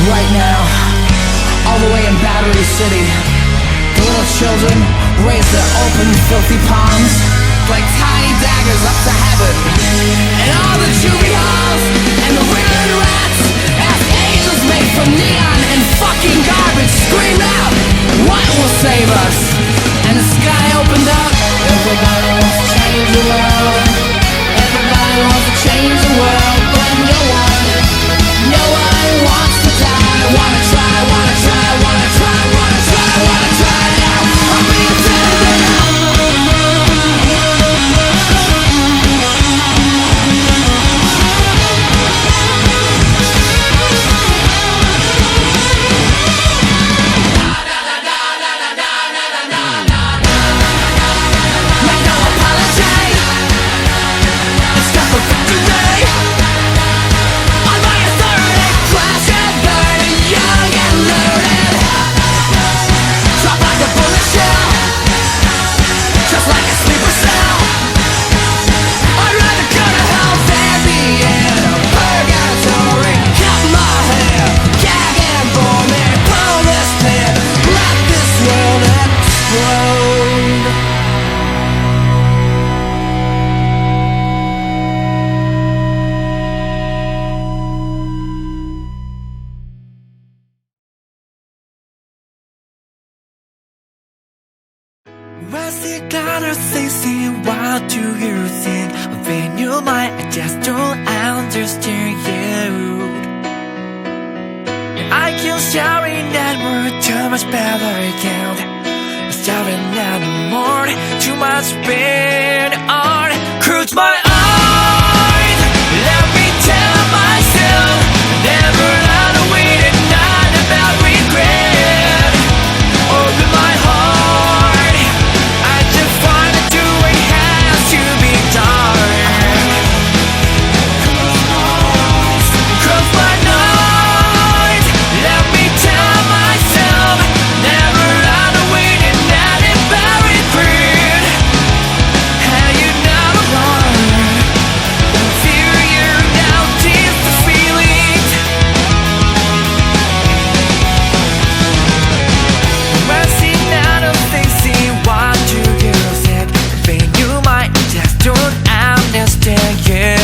Right now, all the way in Battery City, the little children raise their open, filthy palms like tiny daggers up to heaven. And all the juvie halls and the riddling rats, as angels made from neon and fucking garbage, scream out, what will save us? And the sky opened up. Everybody wants to change the world. Everybody wants to change the world, but no one wants to die. Wanna try, wanna try, wanna try, wanna try, wanna try now. I'm being tempted now. What's it gonna say, what do you think? When you might, I just don't understand you. I keep shouting that we're too much better again. Shouting that more, too much spin on. Close my eyes, let me tell myself, never run away and not about regret. Open my heart, I just wanna do it, has to be done. Close my eyes, let me tell myself, never run away and not about regret. And you never run, fear you now, tease the feelings. Rushing out of facing what you said, when you might just don't understand you.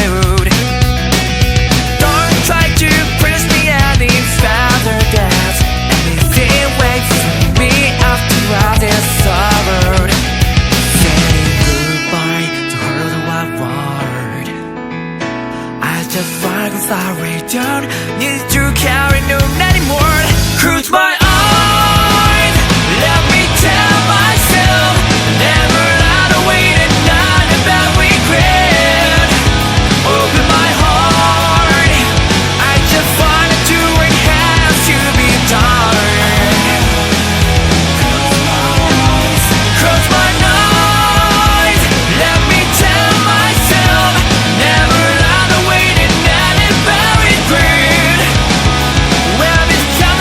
Don't try to push me any further, that's anything waits for me after all this suffered. Saying goodbye to her one word, I just want to sorry, don't need to carry on anymore. Close my eyes, let me tell myself, never run away and not about regret. Open my heart, I just wanna do it, has to be done. Close my eyes, let me tell myself, never run away and not about regret. Well, it's time.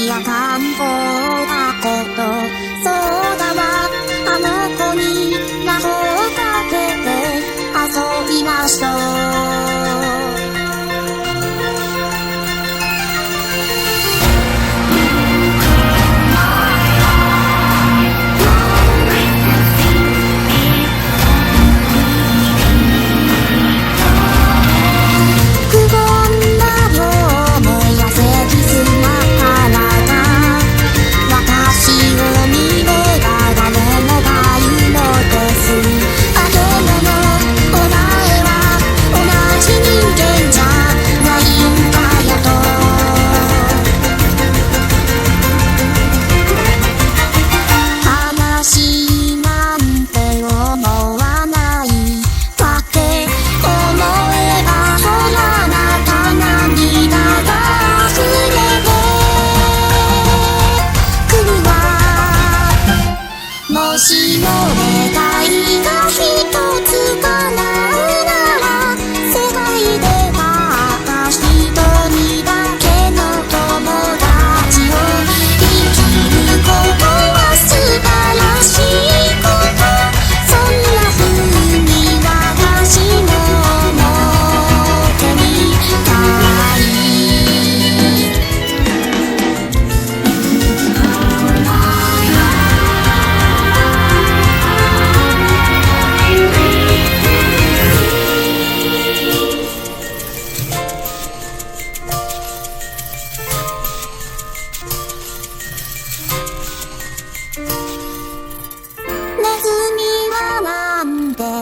やかんぼだこと、そうだわ、あの子に魔法をかけて遊びましょう。もしも願いが一つ叶うなら、世界でたった一人だけの友達を、生きることは素晴らしいこと、そんな風に私も思ってみたい。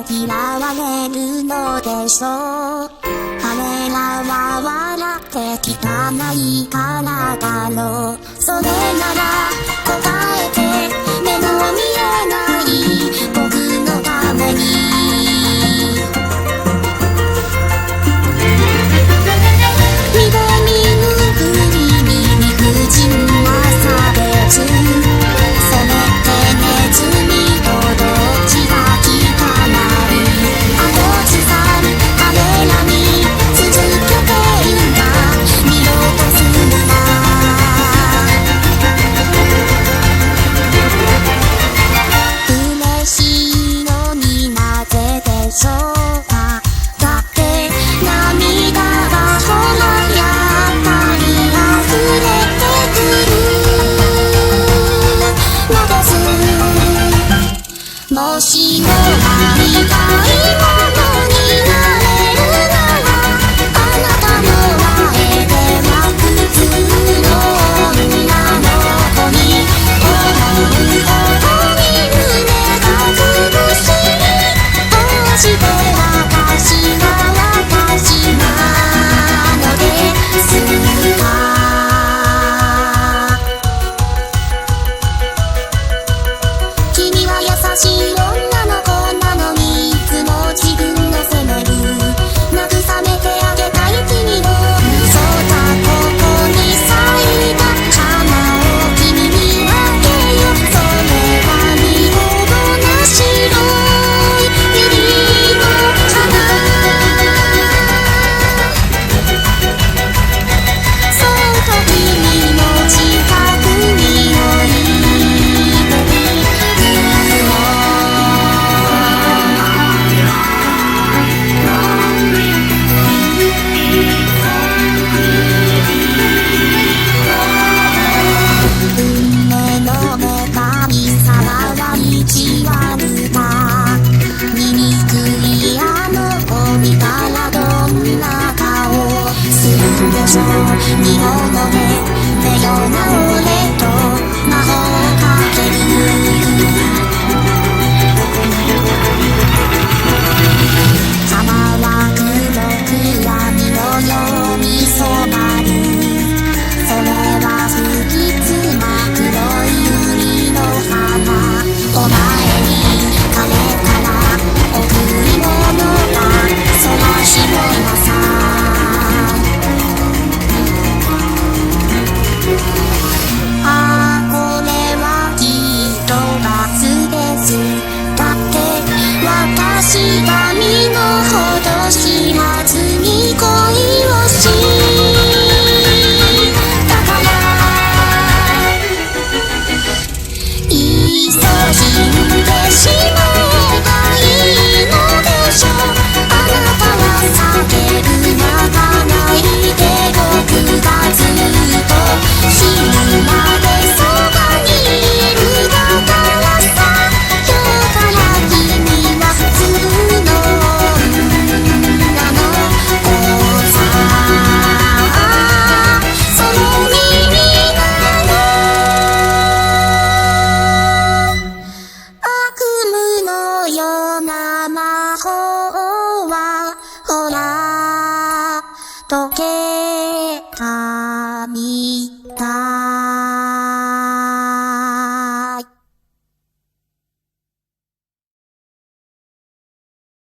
嫌われるのでしょう。彼らは笑って汚いからだろう。それなら答えて、目の見えない僕のために。緑ぬくりに理不尽な差別、それってネズミとどっちがもしも会いたいものになれるなら、あなたの前では普通の女の子に思うほどに胸が苦しい。どうして私は私なのですか。君は優しい女の子なのに、いつも自分の責める。慰めてあげたい君を、そうだここに咲いた花を君にあげよ。それは見事な白い百合の花。そうと君の近くに置いてみるよ。運命の女神様は意地悪だ。醜いあの子見たらどんな顔するでしょう。日本語でレオな俺と魔法をかける。